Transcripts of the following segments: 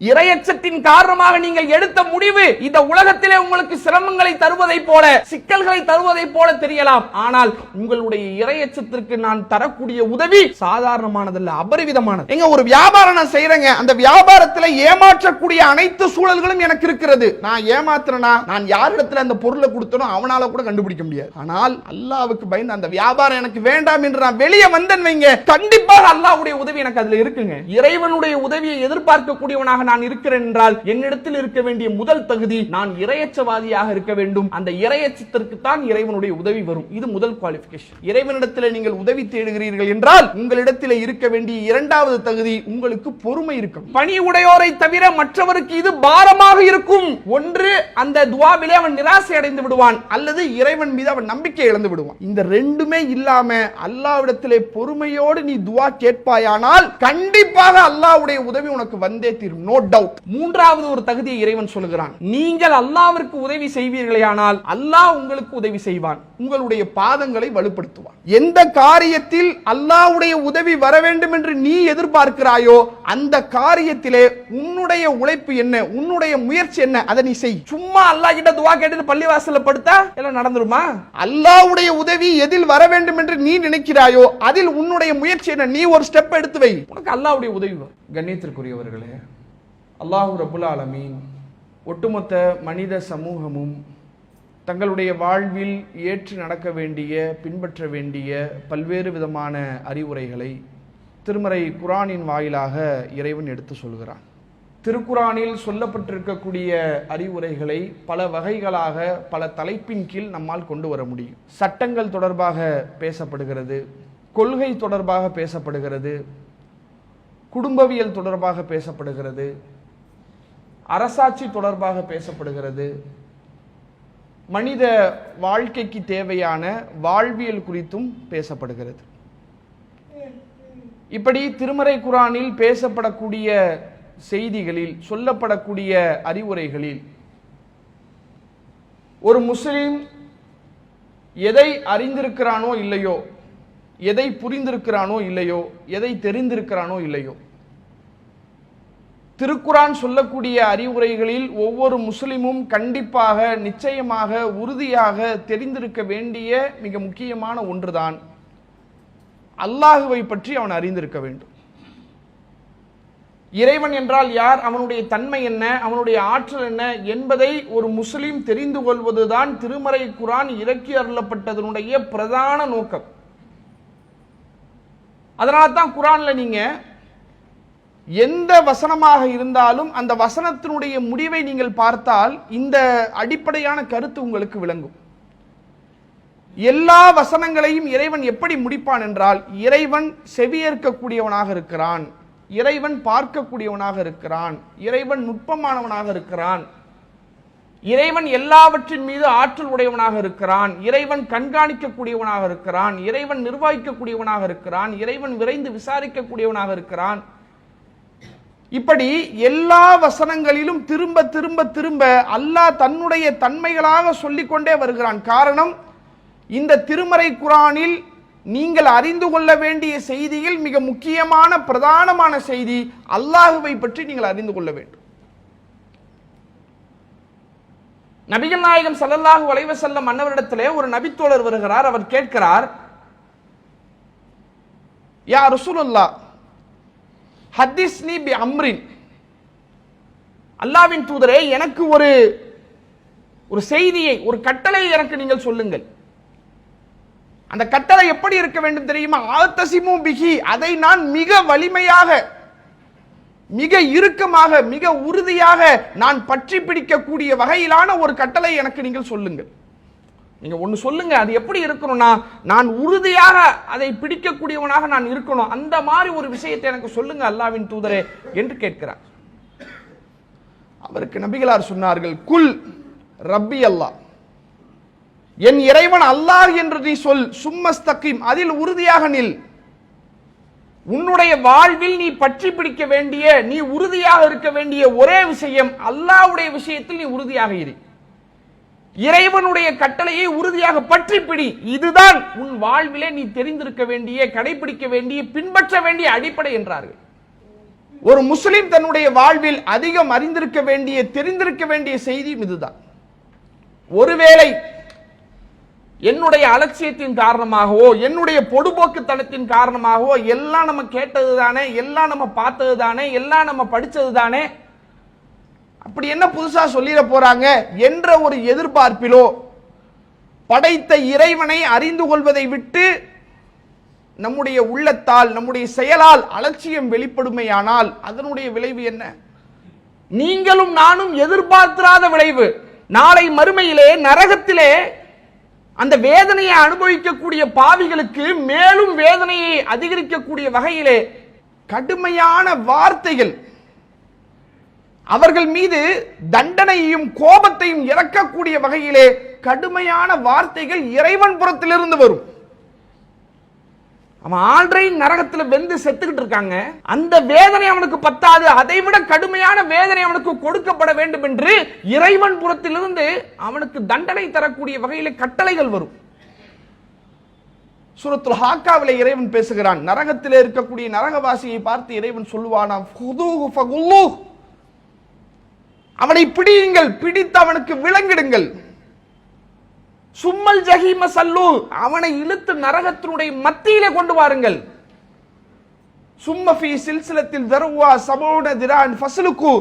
இறையச்சத்தின் காரணமாக நீங்கள் எடுத்த முடிவு இந்த உலகத்திலே உங்களுக்கு சிரமங்களை தருவதை போல, சிக்கல்களை தருவதை போல தெரியலாம். ஆனால் உங்களுடைய இறையச்சத்திற்கு நான் தரக்கூடிய உதவி சாதாரணமானதல்ல, அபரிவிதமானது. எங்க ஒரு வியாபாரம் நான் செய்யறேங்க, அந்த வியாபாரத்தில் ஏமாற்றக்கூடிய அனைத்து சூழல்களும் எனக்கு இருக்கிறது. நான் ஏமாத்துறேனா, நான் யாரிடத்துல அந்த பொருளை கொடுத்தனோ அவனால கூட கண்டுபிடிக்க முடியாது. ஆனால் அல்லாஹ்வுக்கு பயந்து அந்த வியாபாரம் எனக்கு வேண்டாம் என்று நான் வெளியே வந்தேன் வைங்க, கண்டிப்பாக அல்லாஹ்வுடைய உதவி எனக்கு அதுல இருக்குங்க. இறைவனுடைய உதவியை எதிர்பார்க்கக்கூடியவனாக நான் இருக்கிறேன் என்றால் என்னிடத்தில் இருக்க வேண்டிய முதல் தகுதி, நான் இறையச்சவாதியாக இருக்க வேண்டும். அந்த இறையச்சத்திற்கு தான் இறைவனுடைய உதவி வரும். இது முதல் குவாலிஃபிகேஷன். இறைவனிடத்தில் நீங்கள் உதவி தேடுகிறீர்கள் என்றால் உங்களிடத்தில் இருக்க வேண்டிய இரண்டாவது தகுதி, உங்களுக்கு பொறுமை இருக்கும். பணி உடையோரை தவிர மற்றவருக்கு இது பாரமாக இருக்கும். ஒன்று, அந்த துஆவிலே அவன் நிராசை அடைந்து விடுவான், அல்லது இறைவன் மீது அவன் நம்பிக்கை இழந்து விடுவான். இந்த ரெண்டுமே இல்லாம அல்லாஹ்விடத்திலே பொறுமையோடு நீ துஆ கேட்பாயானால் கண்டிப்பாக அல்லாஹ்வுடைய உதவி உனக்கு வந்தே தீரும். No doubt. மூன்றாவது ஒரு தகுதியை இறைவன் சொல்லுகிறான். நீங்கள் அல்லாஹ்விற்கு உதவி செய்வீர்களேயானால் அல்லாஹ் உங்களுக்கு உதவி செய்வான், உங்களுடைய பாதங்களை வலுப்படுத்துவான். எந்த காரியத்தில் அல்லாஹ்வுடைய உதவி வர வேண்டும் என்று நீ எதிர்பார்க்கிறாயோ அந்த காரியத்திலே உன்னுடைய உழைப்பு என்ன, உன்னுடைய முயற்சி என்ன, அதை நீ செய். சும்மா அல்லாஹ் கிட்ட துஆ கேட்டு பள்ளிவாசல்ல படுத்தா எல்லாம் நடந்துருமா? அல்லாஹ்வுடைய உதவி எதில் வர வேண்டும் என்று நீ நினைக்கிறாயோ அதில் உன்னுடைய முயற்சி என்ன, நீ ஒரு ஸ்டெப் எடுத்து வை, உனக்கு அல்லாஹ்வுடைய உதவி வரும். கண்ணியத்திற்குரியவர்களே, அல்லாஹ் ரப்புல் ஆலமீன் ஒட்டுமொத்த மனித சமூகமும் தங்களுடைய வாழ்வில் ஏற்று நடக்க வேண்டிய, பின்பற்ற வேண்டிய பல்வேறு விதமான அறிவுரைகளை திருமறை குர்ஆனின் வாயிலாக இறைவன் எடுத்து சொல்கிறான். திருக்குர்ஆனில் சொல்லப்பட்டிருக்கக்கூடிய அறிவுரைகளை பல வகைகளாக பல தலைப்பின் கீழ் நம்மால் கொண்டு வர முடியும். சட்டங்கள் தொடர்பாக பேசப்படுகிறது, கொள்கை தொடர்பாக பேசப்படுகிறது, குடும்பவியல் தொடர்பாக பேசப்படுகிறது, அரசாட்சி தொடர்பாக பேசப்படுகிறது, மனித வாழ்க்கைக்கு தேவையான வாழ்வியல் குறித்தும் பேசப்படுகிறது. இப்படி திருமறை குர்ஆனில் பேசப்படக்கூடிய செய்திகளில், சொல்லப்படக்கூடிய அறிவுரைகளில் ஒரு முஸ்லிம் எதை அறிந்திருக்கிறானோ இல்லையோ, எதை புரிந்திருக்கிறானோ இல்லையோ, எதை தெரிந்திருக்கிறானோ இல்லையோ, திருக்குர்ஆன் சொல்லக்கூடிய அறிவுரைகளில் ஒவ்வொரு முஸ்லிமும் கண்டிப்பாக, நிச்சயமாக, உறுதியாக தெரிந்திருக்க வேண்டிய மிக முக்கியமான ஒன்றுதான் அல்லாஹுவை பற்றி அவன் அறிந்திருக்க வேண்டும். இறைவன் என்றால் யார், அவனுடைய தன்மை என்ன, அவனுடைய ஆற்றல் என்ன என்பதை ஒரு முஸ்லிம் தெரிந்து கொள்வதுதான் திருமறை குர்ஆன் இறக்கி அருளப்பட்டதனுடைய பிரதான நோக்கம். அதனால தான் குர்ஆன்ல நீங்க எந்த வசனமாக இருந்தாலும் அந்த வசனத்தினுடைய முடிவை நீங்கள் பார்த்தால் இந்த அடிப்படையான கருத்து உங்களுக்கு விளங்கும். எல்லா வசனங்களையும் இறைவன் எப்படி முடிப்பான் என்றால், இறைவன் செவியேற்கக்கூடியவனாக இருக்கிறான், இறைவன் பார்க்கக்கூடியவனாக இருக்கிறான், இறைவன் நுட்பமானவனாக இருக்கிறான், இறைவன் எல்லாவற்றின் மீது ஆற்றல் உடையவனாக இருக்கிறான், இறைவன் கண்காணிக்கக்கூடியவனாக இருக்கிறான், இறைவன் நிர்வகிக்கக்கூடியவனாக இருக்கிறான், இறைவன் விரைந்து விசாரிக்கக்கூடியவனாக இருக்கிறான். இப்படி எல்லா வசனங்களிலும் திரும்ப திரும்ப திரும்ப அல்லாஹ் தன்னுடைய தன்மைகளாக சொல்லிக்கொண்டே வருகிறான். காரணம், இந்த திருமறை குர்ஆனில் நீங்கள் அறிந்து கொள்ள வேண்டிய செய்தியில் மிக முக்கியமான பிரதானமான செய்தி அல்லாஹுவை பற்றி நீங்கள் அறிந்து கொள்ள வேண்டும். நபிகள் நாயகம் ஸல்லல்லாஹு அலைஹி வஸல்லம் அன்னவரிடத்திலே ஒரு நபித்தோழர் வருகிறார். அவர் கேட்கிறார், யா ரசூலுல்லாஹ் ஹத்திஸ்னி பி அம்ரின், அல்லாஹ்வின் தூதரே எனக்கு ஒரு செய்தியை, ஒரு கட்டளையை எனக்கு நீங்கள் சொல்லுங்கள். அந்த கட்டளை எப்படி இருக்க வேண்டும் தெரியுமா? ஆத்தசிமு பிஹி, அதை நான் மிக வலிமையாக, மிக இறுக்கமாக, மிக உறுதியாக நான் பற்றி பிடிக்கக்கூடிய வகையிலான ஒரு கட்டளை எனக்கு நீங்கள் சொல்லுங்கள். நீங்க ஒன்னு சொல்லுங்க, அது எப்படி இருக்கணும்னா, நான் உறுதியாக அதை பிடிக்கக்கூடியவனாக நான் இருக்கணும், அந்த மாதிரி ஒரு விஷயத்தை எனக்கு சொல்லுங்க அல்லாஹ்வின் தூதரே என்று கேட்கிறார். அவருக்கு நபிகளார் சொன்னார்கள், குல் ரப்பி அல்லாஹ், என் இறைவன் அல்லாஹ் என்று நீ சொல், சும்மஸ்தகீம், அதில் உறுதியாக நில். உன்னுடைய வாழ்வில் நீ பற்றி பிடிக்க வேண்டிய, நீ உறுதியாக இருக்க வேண்டிய ஒரே விஷயம் அல்லாஹ்வுடைய விஷயத்தில் நீ உறுதியாக இரு. இறைவனுடைய கட்டளையை உறுதியாக பற்றி பிடி. இதுதான் உன் வாழ்விலே நீ தெரிந்திருக்க வேண்டிய, கடைபிடிக்க வேண்டிய, பின்பற்ற வேண்டிய அடிப்படை என்றார்கள். ஒரு முஸ்லிம் தன்னுடைய வாழ்வில் அதிகம் அறிந்திருக்க வேண்டிய, தெரிந்திருக்க வேண்டிய செய்தி இதுதான். ஒருவேளை என்னுடைய அலட்சியத்தின் காரணமாகவோ, என்னுடைய பொடுபோக்குத்தனத்தின் காரணமாகவோ, எல்லாம் நம்ம கேட்டது தானே, எல்லாம் நம்ம பார்த்தது தானே, எல்லாம் நம்ம படிச்சது தானே, அப்படி என்ன புதுசா சொல்லிட போறாங்க என்ற ஒரு எதிர்பார்ப்பிலோ, படைத்த இறைவனை அறிந்து கொள்வதை விட்டு நம்முடைய உள்ளத்தால், நம்முடைய செயலால் அலட்சியம் வெளிப்படுமையானால் அதனுடைய விளைவு என்ன? நீங்களும் நானும் எதிர்பார்த்திராத விளைவு. நாளை மறுமையிலே, நரகத்திலே அந்த வேதனையை அனுபவிக்கக்கூடிய பாவிகளுக்கு மேலும் வேதனையை அதிகரிக்கக்கூடிய வகையிலே கடுமையான வார்த்தைகள், அவர்கள் மீது தண்டனையையும் கோபத்தையும் இறக்கக்கூடிய வகையிலே கடுமையான வார்த்தைகள் இறைவன் புறத்திலிருந்து வரும். அவன் ஆல்ரெடி நரகத்துல வெந்து செத்துக்கிட்டு இருக்காங்க. அந்த வேதனை அவனுக்கு பத்தாது, அதை விட கடுமையான வேதனை அவனுக்கு கொடுக்கப்பட வேண்டும் என்று இறைவன் புறத்திலிருந்து அவனுக்கு தண்டனை தரக்கூடிய வகையிலே கட்டளைகள் வரும். சூரத்துல் ஹாக்காவிலே இறைவன் பேசுகிறான். நரகத்திலே இருக்கக்கூடிய நரகவாசியை பார்த்து இறைவன் சொல்லுவானாம், அவனை பிடியுங்கள், பிடித்து அவனுக்கு விலங்கிடுங்கள். சும்மல் ஜஹீம சல்லு, அவனை இழுத்து நரகத்தினுடைய மத்தியிலே கொண்டு வாருங்கள். சும்மஃபி சில்சிலத்தில் தர்வா சபூன திரான் ஃபஸ்லுக்கு,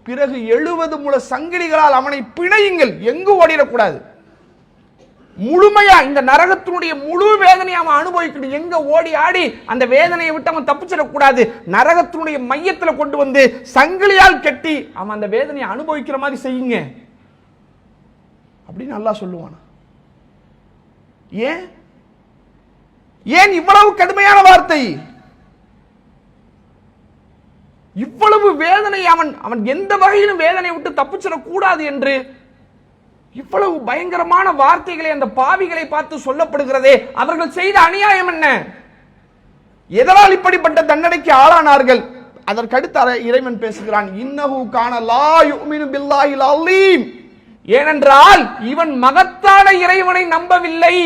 பிறகு 70 முழ சங்கிலிகளால் அவனை பிணையுங்கள், எங்கு ஓடிடக்கூடாது. முழுமையா இந்த நரகத்தினுடைய முழு வேதனையை அவன் அனுபவிக்கணும். எங்க ஓடி ஆடி அந்த வேதனையை விட்டு அவன் தப்பிச்சிடக்கூடாது. நரகத்தினுடைய மையத்துல கொண்டு வந்து சங்கிலியால் கட்டி அவன் அந்த வேதனையை அனுபவிக்கிற மாதிரி செய்யுங்க அப்படின்னு அல்லாஹ் சொல்லுவானா? ஏன் ஏன் இவ்வளவு கடுமையான வார்த்தை? இவ்வளவு வேதனை அவன் எந்த வகையிலும் வேதனை விட்டு தப்பிச்சிடக் கூடாது என்று இவ்வளவு பயங்கரமான வார்த்தைகளை அந்த பாவிகளை பார்த்து சொல்லப்படுகிறதே, அவர்கள் செய்த அநியாயம் என்ன? எதனால் இப்படிப்பட்ட தண்டனைக்கு ஆளானார்கள்? அதற்கடுத்து இறைவன் பேசுகிறான், இன்னஹு கான லா யுமினு பில்லாஹில் அலீம், ஏனென்றால் இவன் மகத்தான இறைவனை நம்பவில்லை.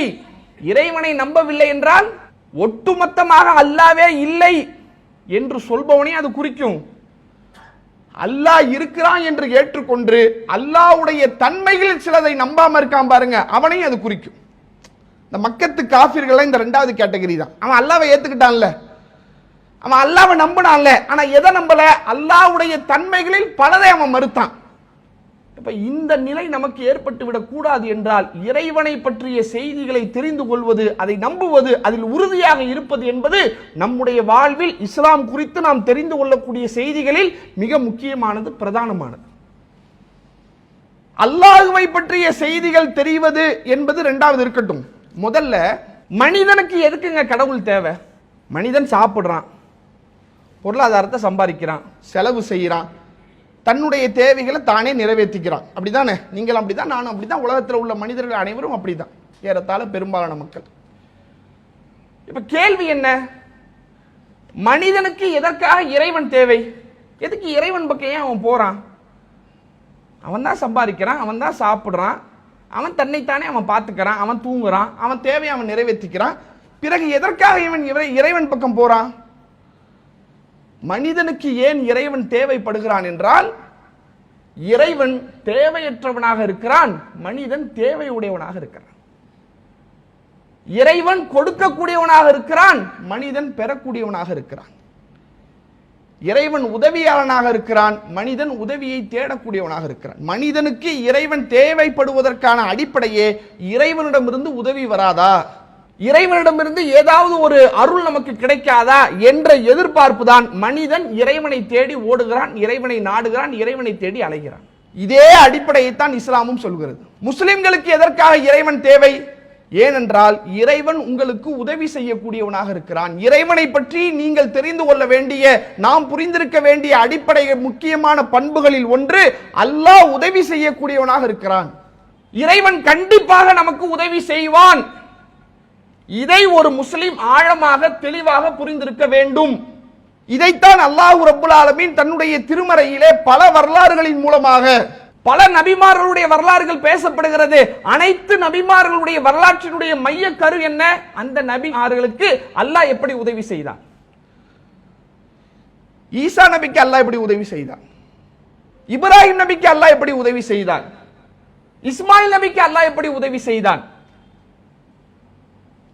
இறைவனை நம்பவில்லை என்றால் ஒட்டுமொத்தமாக அல்லாவே இல்லை என்று சொல்பவனே அது குறிக்கும். அல்லாஹ் இருக்கிறான் என்று ஏற்றுக்கொண்டு அல்லாஹ்வுடைய தன்மைகளில் சிலதை நம்பாம இருக்கான் பாருங்க, அவனையும் அது குறிக்கும். இந்த மக்கத்து காஃபிர்கள் இந்த இரண்டாவது கேட்டகரி தான். அவன் அல்லாஹ்வை ஏத்துக்கிட்டான்ல, அவன் அல்லாஹ்வை நம்பினான்ல, ஆனா எதை நம்பல? அல்லாஹ்வுடைய தன்மைகளில் பலதை அவன் மறுத்தான். இப்ப இந்த நிலை நமக்கு ஏற்பட்டு விடக் கூடாது என்றால் இறைவனை பற்றிய செய்திகளை தெரிந்து கொள்வது, அதை நம்புவது, அதில் உறுதியாக இருப்பது என்பது நம்முடைய வாழ்வில் இஸ்லாம் குறித்து நாம் தெரிந்து கொள்ளக்கூடிய செய்திகளில் மிக முக்கியமானது, பிரதானமானது. அல்லாஹ்வை பற்றிய செய்திகள் தெரிவது என்பது இரண்டாவது இருக்கட்டும். முதல்ல மனிதனுக்கு எதுக்குங்க கடவுள் தேவை? மனிதன் சாப்பிடுறான், பொருளாதாரத்தை சம்பாதிக்கிறான், செலவு செய்யறான், தன்னுடைய தேவைகளை தானே நிறைவேற்றிக்கிறான். அப்படிதானே? நீங்கள் அப்படிதான், நானும் அப்படிதான், உலகத்தில் உள்ள மனிதர்கள் அனைவரும் அப்படிதான், ஏறத்தாழ பெரும்பாலான மக்கள். இப்ப கேள்வி என்ன? மனிதனுக்கு எதற்காக இறைவன் தேவை? எதுக்கு இறைவன் பக்கம் ஏன் அவன் போறான்? அவன் தான் சம்பாதிக்கிறான், அவன் தான் சாப்பிடுறான், அவன் தன்னைத்தானே அவன் பார்த்துக்கிறான், அவன் தூங்குறான், அவன் தேவையை அவன் நிறைவேற்றிக்கிறான். பிறகு எதற்காக இவன் இறைவன் பக்கம் போறான்? மனிதனுக்கு ஏன் இறைவன் தேவைப்படுகிறான் என்றால், இறைவன் தேவையற்றவனாக இருக்கிறான், மனிதன் தேவையுடையவனாக இருக்கிறான். இறைவன் கொடுக்கக்கூடியவனாக இருக்கிறான், மனிதன் பெறக்கூடியவனாக இருக்கிறான். இறைவன் உதவியாளனாக இருக்கிறான், மனிதன் உதவியை தேடக்கூடியவனாக இருக்கிறான். மனிதனுக்கு இறைவன் தேவைப்படுவதற்கான அடிப்படையே இறைவனிடமிருந்து உதவி வராதா, இறைவனிடமிருந்து ஏதாவது ஒரு அருள் நமக்கு கிடைக்காதா என்ற எதிர்பார்ப்பு தான் மனிதன் இறைவனை தேடி ஓடுகிறான், இறைவனை நாடுகிறான், இறைவனை தேடி அலைகிறான். இதே அடிப்படையைத்தான் இஸ்லாமும் சொல்கிறது. முஸ்லிம்களுக்கு எதற்காக இறைவன் தேவை? ஏனென்றால் இறைவன் உங்களுக்கு உதவி செய்யக்கூடியவனாக இருக்கிறான். இறைவனை பற்றி நீங்கள் தெரிந்து கொள்ள வேண்டிய, நாம் புரிந்திருக்க வேண்டிய அடிப்படை முக்கியமான பண்புகளில் ஒன்று, அல்லாஹ் உதவி செய்யக்கூடியவனாக இருக்கிறான். இறைவன் கண்டிப்பாக நமக்கு உதவி செய்வான். இதை ஒரு முஸ்லிம் ஆழமாக தெளிவாக புரிந்திருக்க வேண்டும். இதைத்தான் அல்லாஹ் ரப்புல் ஆலமீன் தன்னுடைய திருமறையிலே பல வரலாறுகளின் மூலமாக, பல நபிமார்களுடைய வரலாறுகள் பேசப்படுகிறது. அனைத்து நபிமார்களுடைய வரலாற்றினுடைய மைய கரு என்ன? அந்த நபிமார்களுக்கு அல்லாஹ் எப்படி உதவி செய்தான். ஈசா நபிக்கு அல்லாஹ் எப்படி உதவி செய்தான்? இப்ராஹிம் நபிக்கு அல்லாஹ் எப்படி உதவி செய்தான்? இஸ்மாயில் நபிக்கு அல்லாஹ் எப்படி உதவி செய்தான்?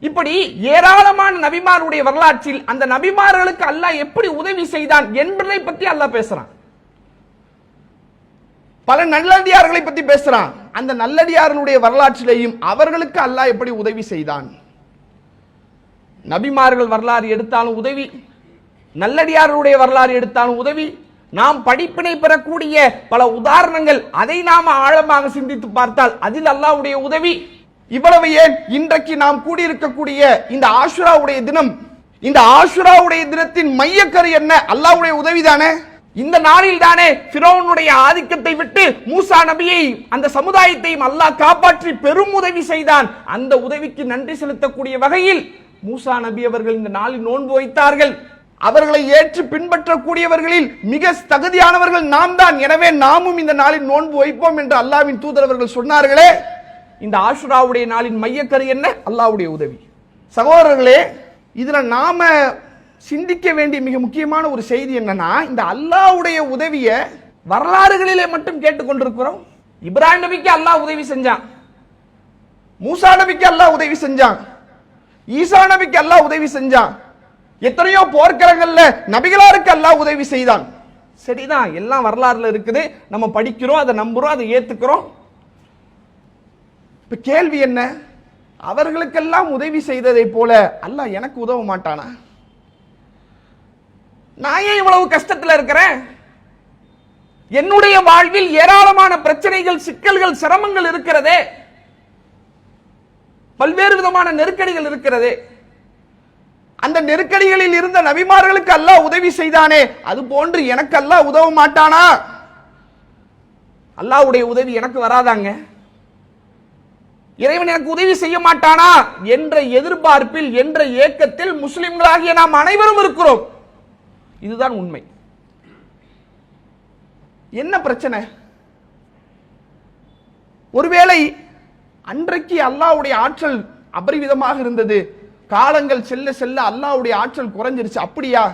இப்படி ஏராளமான நபிமாருடைய வரலாற்றில் அந்த நபிமார்களுக்கு அல்லாஹ் எப்படி உதவி செய்தான் என்பதை பற்றி அல்லாஹ் பேசுறான். பல நல்லடியார்களை பற்றி பேசுறான். அந்த நல்லடியார்களுடைய வரலாற்றிலேயும் அவர்களுக்கு அல்லாஹ் எப்படி உதவி செய்தான். நபிமார்கள் வரலாறு எடுத்தாலும் உதவி, நல்லடியாருடைய வரலாறு எடுத்தாலும் உதவி. நாம் படிப்பினை பெறக்கூடிய பல உதாரணங்கள், அதை நாம் ஆழமாக சிந்தித்து பார்த்தால் அதில் அல்லாஹ்வுடைய உதவி. இவ்வளவு ஏன், இன்றைக்கு நாம் கூடியிருக்கக்கூடிய இந்த ஆஷுராவுடைய தினம், இந்த ஆஷுராவுடைய தினத்தின் மையக்கரு என்ன? அல்லாஹ்வுடைய உதவி தானே. இந்த நாளில் தானே ஃபிரௌனுடைய ஆதிக்கத்தை விட்டு மூசா நபியை, அந்த சமுதாயத்தையும் அல்லாஹ் காப்பாற்றி பெரும் உதவி செய்தான். அந்த உதவிக்கு நன்றி செலுத்தக்கூடிய வகையில் மூசா நபி அவர்கள் இந்த நாளில் நோன்பு வைத்தார்கள். அவர்களை ஏற்று பின்பற்றக்கூடியவர்களில் மிக தகுதியானவர்கள் நாம் தான். எனவே நாமும் இந்த நாளில் நோன்பு வைப்போம் என்று அல்லாஹ்வின் தூதர் அவர்கள் சொன்னார்களே. இந்த ஆஷுராவுடைய நாளின் மையக்கரு என்ன? அல்லாஹ்வுடைய உதவி. சகோதரர்களே, இதுல நாம சிந்திக்க வேண்டிய மிக முக்கியமான ஒரு செய்தி என்னன்னா, இந்த அல்லாஹ்வுடைய உதவிய வரலாறுகளிலே மட்டும் கேட்டுக்கொண்டிருக்கிறோம். இப்ராஹிம் நபிக்கு அல்லாஹ் உதவி செஞ்சான், மூசா நபிக்கு அல்லாஹ் உதவி செஞ்சான், ஈசா நபிக்கு அல்லாஹ் உதவி செஞ்சான், எத்தனையோ போர்க்களங்கள்ல நபிகளாருக்கு அல்லாஹ் உதவி செய்தான். சரிதான், எல்லாம் வரலாறுல இருக்குது, நம்ம படிக்கிறோம், அதை நம்புறோம், அதை ஏத்துக்கிறோம். இப்ப கேள்வி என்ன? அவர்களுக்கெல்லாம் உதவி செய்ததை போல அல்லாஹ் எனக்கு உதவ மாட்டானா? நான் ஏன் இவ்வளவு கஷ்டத்தில் இருக்கிறேன்? என்னுடைய வாழ்வில் ஏராளமான பிரச்சனைகள், சிக்கல்கள், சிரமங்கள் இருக்கிறதே, பல்வேறு விதமான நெருக்கடிகள் இருக்கிறதே. அந்த நெருக்கடிகளில் இருந்த நபிமார்களுக்கு அல்லாஹ் உதவி செய்தானே, அது போன்று எனக்கு அல்லாஹ் உதவ மாட்டானா? அல்லாஹ்வுடைய உதவி எனக்கு வராதாங்க? இறைவன் எனக்கு உதவி செய்ய மாட்டானா என்ற எதிர்பார்ப்பில், என்ற ஏக்கத்தில் முஸ்லிம்களாகிய நாம் அனைவரும் இருக்கிறோம். இதுதான் உண்மை. என்ன பிரச்சனை? ஒருவேளை அன்றைக்கு அல்லாஹ்வுடைய ஆற்றல் அபரிவிதமாக இருந்தது, காலங்கள் செல்ல செல்ல அல்லாஹ்வுடைய ஆற்றல் குறைஞ்சிருச்சு. அப்படியா?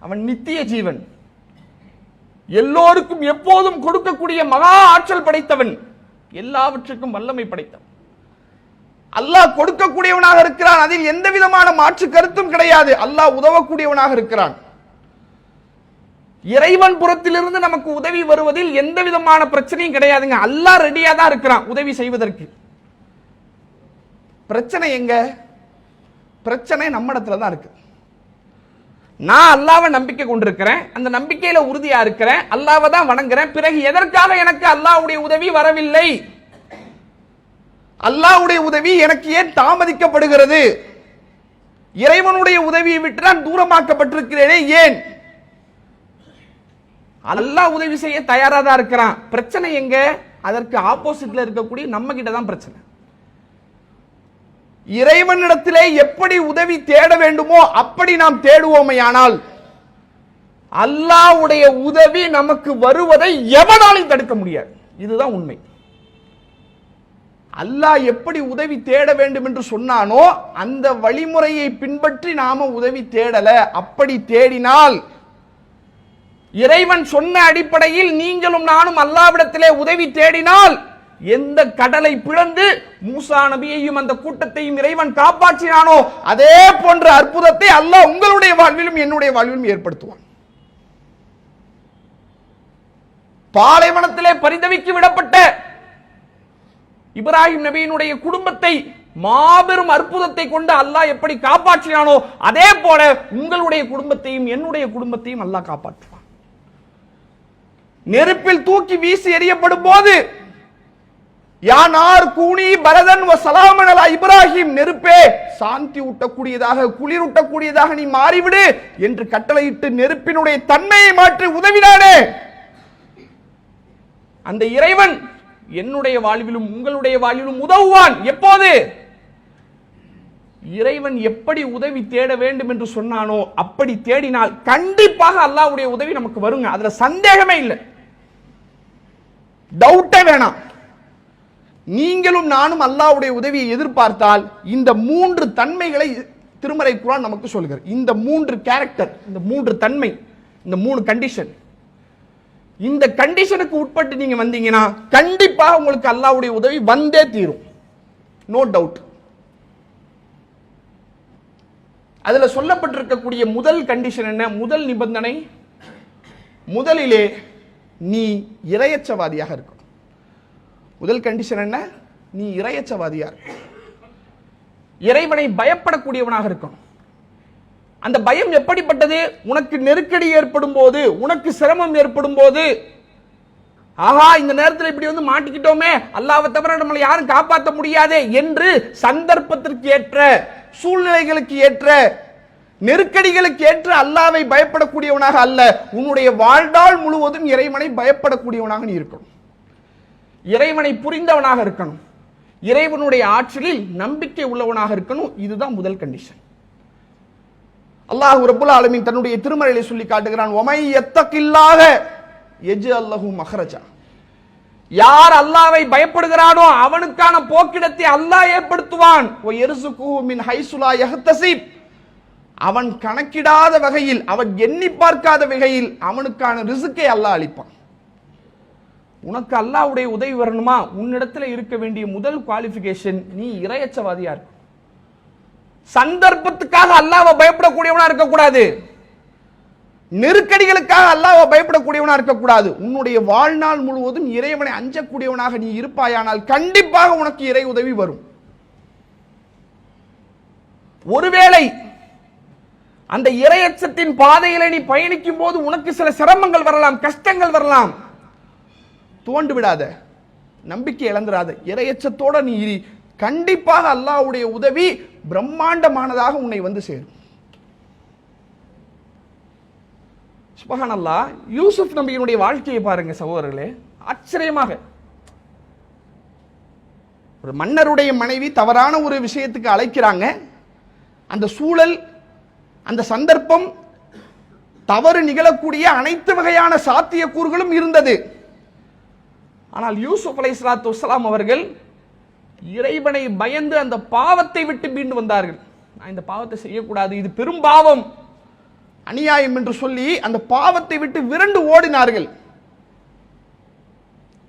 அவன் நித்திய ஜீவன், எல்லோருக்கும் எப்போதும் கொடுக்கக்கூடிய மகா ஆற்றல் படைத்தவன், எல்லாவற்றுக்கும் வல்லமை படைத்தவன். அல்லாஹ் கொடுக்கக்கூடியவனாக இருக்கிறான், அதில் எந்த விதமான மாற்று கருத்தும் கிடையாது. அல்லாஹ் உதவக்கூடியவனாக இருக்கிறான். இறைவன் புறத்திலிருந்து நமக்கு உதவி வருவதில் எந்த விதமான பிரச்சனையும் கிடையாதுங்க. அல்லாஹ் ரெடியா தான் இருக்கிறான் உதவி செய்வதற்கு. பிரச்சனை எங்க? பிரச்சனை நம்மிடத்துல தான் இருக்கு. நான் அல்லாஹ்வை நம்பிக்கை கொண்டிருக்கிறேன், அந்த நம்பிக்கையில உறுதியா இருக்கிறேன், அல்லாஹ்வை தான் வணங்குறேன். பிறகு எதற்காக எனக்கு அல்லாஹ்வுடைய உதவி வரவில்லை? அல்லாஹ்வுடைய உதவி எனக்கு ஏன் தாமதிக்கப்படுகிறது? இறைவனுடைய உதவியை விட்டு நான் தூரமாக்கப்பட்டிருக்கிறேனே, ஏன்? அல்லாஹ் உதவி செய்ய தயாரா தான் இருக்கிறான். பிரச்சனை எங்க? அதற்கு ஆப்போசிட்ல இருக்கக்கூடிய நம்ம கிட்ட தான் பிரச்சனை. இறைவனிடத்திலே எப்படி உதவி தேட வேண்டுமோ அப்படி நாம் தேடுவோமையானால் அல்லாஹ்வுடைய உதவி நமக்கு வருவதை எவனாலும் தடுக்க முடியாது. இதுதான் உண்மை. அல்லாஹ் எப்படி உதவி தேட வேண்டும் என்று சொன்னானோ அந்த வழிமுறையை பின்பற்றி நாம உதவி தேடல. அப்படி தேடினால், இறைவன் சொன்ன அடிப்படையில் நீங்களும் நானும் அல்லாஹ்விடத்திலே உதவி தேடினால், எந்த கடலை பிளந்து மூசா நபியையும் அந்த கூட்டத்தையும் இறைவன் காப்பாற்றினானோ அதே போன்ற அற்புதத்தை அல்லாஹ் உங்களுடைய வாழ்விலும் என்னுடைய வாழ்விலும் ஏற்படுத்துவான். பாலைவனத்திலே பரிதவிக்கு விடப்பட்ட இப்ராஹிம் நபியினுடைய குடும்பத்தை மாபெரும் அற்புதத்தை கொண்டு அல்லாஹ் எப்படி காப்பாற்றினானோ அதே போல உங்களுடைய குடும்பத்தையும் என்னுடைய குடும்பத்தையும் அல்லாஹ் காப்பாற்றுவான். நெருப்பில் தூக்கி வீசி எறியப்படும் போது யானார் கூனி பரதன் வ சலாமன் அலா இப்ராஹிம், நெருப்பே சாந்தி ஊட்டக்கூடியதாக, குளிரூட்டக்கூடியதாக நீ மாறிவிடு என்று கட்டளையிட்டு நெருப்பினுடைய தன்மையை மாற்றி உதவினானே, அந்த இறைவன் என்னுடைய வாழ்விலும் உங்களுடைய வாழ்விலும் உதவுவான். எப்போது? இறைவன் எப்படி உதவி தேட வேண்டும் என்று சொன்னானோ அப்படி தேடினால் கண்டிப்பாக அல்லாஹ்வுடைய உதவி நமக்கு வருங்க. அதுல சந்தேகமே இல்லை, டவுட்டே வேணாம். நீங்களும் நானும் அல்லாஹ்வுடைய உதவியை எதிர்பார்த்தால் இந்த மூன்று தன்மைகளை திருமறை குர்ஆன் நமக்கு சொல்கிறது. இந்த 3 கேரக்டர், இந்த 3 தன்மை, இந்த 3 கண்டிஷன், இந்த கண்டிஷனுக்கு உட்பட்டு நீங்க வந்தீங்கன்னா கண்டிப்பாக உங்களுக்கு அல்லாஹ்வுடைய உதவி வந்தே தீரும். No doubt. அதுல சொல்லப்பட்டிருக்கக்கூடிய முதல் கண்டிஷன் என்ன? முதல் நிபந்தனை, முதலிலே நீ இறையச்சவாதியாக இருக்கணும். முதல் கண்டிஷன் என்ன? நீ இறையச்சவாதியா இருக்க, இறைவனை பயப்படக்கூடியவனாக இருக்கணும். அந்த பயம் எப்படிப்பட்டது? உனக்கு நெருக்கடி ஏற்படும் போது, உனக்கு சிரமம் ஏற்படும் போது, ஆஹா இந்த நேரத்தில் இப்படி வந்து மாட்டிக்கிட்டோமே, அல்லாஹ்வை தவிர நம்மளை யாரும் காப்பாற்ற முடியாதே என்று சந்தர்ப்பத்திற்கு ஏற்ற, சூழ்நிலைகளுக்கு ஏற்ற, நெருக்கடிகளுக்கு ஏற்ற அல்லாஹ்வை பயப்படக்கூடியவனாக அல்ல, உன்னுடைய வாழ்நாள் முழுவதும் இறைவனை பயப்படக்கூடியவனாக நீ இருக்கணும். இறைவனை புரிந்தவனாக இருக்கணும். இறைவனுடைய ஆற்றலில் நம்பிக்கை உள்ளவனாக இருக்கணும். இதுதான் முதல் கண்டிஷன். அல்லாஹ் ரப்புல் ஆலமீன் தன்னுடைய திருமறையிலே சொல்லி காட்டுகிறான், வமை யத்தகில்லாஹ யஜ்அல் லஹு மக்ரஜா. யார் அல்லாஹ்வை பயப்படுகிறானோ அவனுக்கான போக்கிடத்தை அல்லாஹ் ஏற்படுத்துவான். வ யர்சுகுஹு மின் ஹைசு லா யஹ்தஸிப். அவன் கணக்கிடாத வகையில், அவன் எண்ணி பார்க்காத வகையில் அவனுக்கான ரிஸ்கை அல்லாஹ் அளிப்பான். உனக்கு அல்லாஹ்வுடைய உதவி வரணுமா? உன்னிடத்துல இருக்க வேண்டிய முதல் குவாலிஃபிகேஷன், நீ இறையச்சவாதியா இருக்க. சந்தர்ப்பத்துக்காக அல்லாஹ்வை பயப்படக்கூடியவனா இருக்கக்கூடாது. நெருக்கடிகளுக்காக அல்லாஹ்வை பயப்படக்கூடியவனா இருக்கக்கூடாது. உன்னுடைய வாழ்நாள் முழுவதும் இறைவனை அஞ்சக்கூடியவனாக நீ இருப்பாயானால் கண்டிப்பாக உனக்கு இறை உதவி வரும். ஒருவேளை அந்த இறையச்சத்தின் பாதையில நீ பயணிக்கும் போது உனக்கு சில சிரமங்கள் வரலாம், கஷ்டங்கள் வரலாம். துவண்டு விடாத, நம்பிக்கை இழந்துடாத, இறையச்சத்தோட நீ இரு. கண்டிப்பாக அல்லாஹ்வுடைய உதவி பிரம்மாண்டமானதாக உன்னை வந்து சேரும். சுப்ஹானல்லாஹ். யூசுப் நபியினுடைய வாழ்க்கையை பாருங்க சகோதரர்களே, ஆச்சரியமாக. ஒரு மன்னருடைய மனைவி தவறான ஒரு விஷயத்துக்கு அழைக்கிறாங்க. அந்த சூழல், அந்த சந்தர்ப்பம், தவறு நிகழக்கூடிய அனைத்து வகையான சாத்தியக்கூறுகளும் இருந்தது. ஆனால் யூசுப் அலைஹிஸ்ஸலாத்து வஸ்ஸலாம் அவர்கள் இறைவனை பயந்து அந்த பாவத்தை விட்டு மீண்டு வந்தார்கள். நான் இந்த பாவத்தை செய்யக்கூடாது, இது பெரும் பாவம், அநியாயம் என்று சொல்லி அந்த பாவத்தை விட்டு விரண்டு ஓடினார்கள்.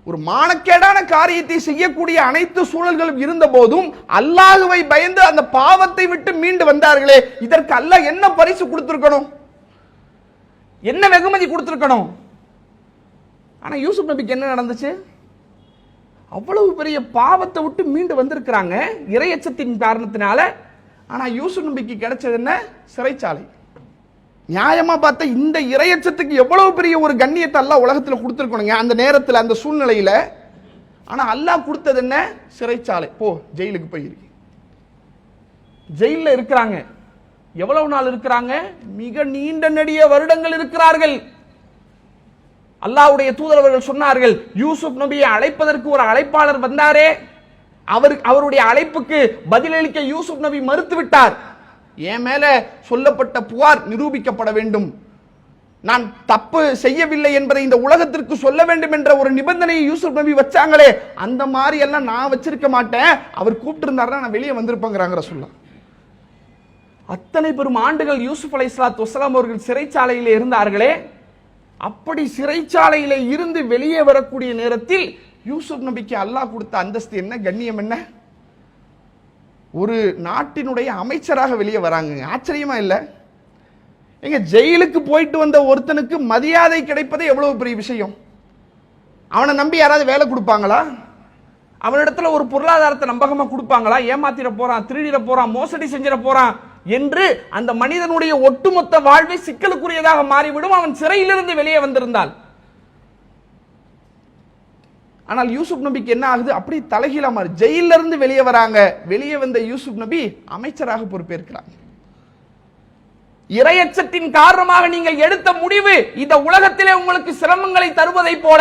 ஒரு மானக்கேடான காரியத்தை செய்யக்கூடிய அனைத்து சூழல்களும் இருந்த போதும் அல்லாஹ்வை பயந்து அந்த பாவத்தை விட்டு மீண்டு வந்தார்களே, இதற்கு அல்லாஹ் என்ன பரிசு கொடுத்திருக்கணும்? என்ன வெகுமதி கொடுத்திருக்கணும்? ஆனா யூசுப் நபிக்கு என்ன நடந்துச்சு? அவ்வளவு பெரிய பாவத்தை விட்டு மீண்டு வந்திருக்கிறாங்க இறையச்சத்தின் காரணத்தினால. ஆனா யூசுப் நபிக்கு கிடைச்சது என்ன? சிறைச்சாலை. நியாயமா பார்த்தா இந்த இறையச்சத்துக்கு எவ்வளவு பெரிய ஒரு கண்ணியத்தை அல்லாஹ் உலகத்துல கொடுத்திருக்கணுங்க அந்த நேரத்தில், அந்த சூழ்நிலையில. ஆனா அல்லாஹ் கொடுத்தது என்ன? சிறைச்சாலை. போ, ஜெயிலுக்கு போயிருக்கு. ஜெயில இருக்கிறாங்க. எவ்வளவு நாள் இருக்கிறாங்க? மிக நீண்ட நெடிய வருடங்கள் இருக்கிறார்கள். அல்லாஹ்வுடைய தூதரவர்கள் சொன்னார்கள், யூசுப் நபியை அழைப்பதற்கு ஒரு அழைப்பாளர் வந்தாரே, அவருடைய அழைப்புக்கு பதிலளிக்க யூசுப் நபி மறுத்து விட்டார். என் மேல சொல்லப்பட்ட புகார் நிரூபிக்கப்பட வேண்டும், நான் தப்பு செய்யவில்லை என்பதை இந்த உலகத்திற்கு சொல்ல வேண்டும் என்ற ஒரு நிபந்தனையை யூசுப் நபி வச்சாங்களே, அந்த மாதிரி எல்லாம் நான் வச்சிருக்க மாட்டேன், அவர் கூப்பிட்டு இருந்தாருன்னா நான் வெளியே வந்திருப்பேங்கிறாங்க ரசூலுல்லாஹ். அத்தனை பெரும் ஆண்டுகள் யூசுப் அலைஹிஸ்ஸலாத்து வஸ்ஸலாம் அவர்கள் சிறைச்சாலையிலே இருந்தார்களே, அப்படி சிறைச்சாலையில இருந்து வெளியே வரக்கூடிய நேரத்தில் யூசுப் நபிக்கு அல்லாஹ் கொடுத்த அந்தஸ்து என்ன, கண்ணியம் என்ன? ஒரு நாட்டினுடைய அமைச்சராக வெளியே வராங்க. ஆச்சரியமா இல்ல? எங்க ஜெயிலுக்கு போயிட்டு வந்த ஒருத்தனுக்கு மரியாதை கிடைப்பதே எவ்வளவு பெரிய விஷயம். அவனை நம்பி யாராவது வேலை கொடுப்பாங்களா? அவனிடத்துல ஒரு பொருளாதாரத்தை நம்பகமா கொடுப்பாங்களா? ஏமாத்திர போறான், திருடிட போறான், மோசடி செஞ்சிட போறான் என்று அந்த மனிதனுடைய ஒட்டுமொத்த வாழ்வை சிக்கலுக்குரியதாக மாறிவிடும் அவன் சிறையிலிருந்து வெளியே வந்திருந்தால். ஆனால் யூசுப் நபிக்கு என்ன ஆகுது? அப்படி தலைகீழா மாறி ஜெயில இருந்து வெளியே வராங்க. வெளியே வந்த யூசுப் நபி அமைச்சராக பொறுப்பேற்கிறாங்க. இறையச்சத்தின் காரணமாக நீங்கள் எடுத்த முடிவு இந்த உலகத்திலே உங்களுக்கு சிரமங்களை தருவதை போல,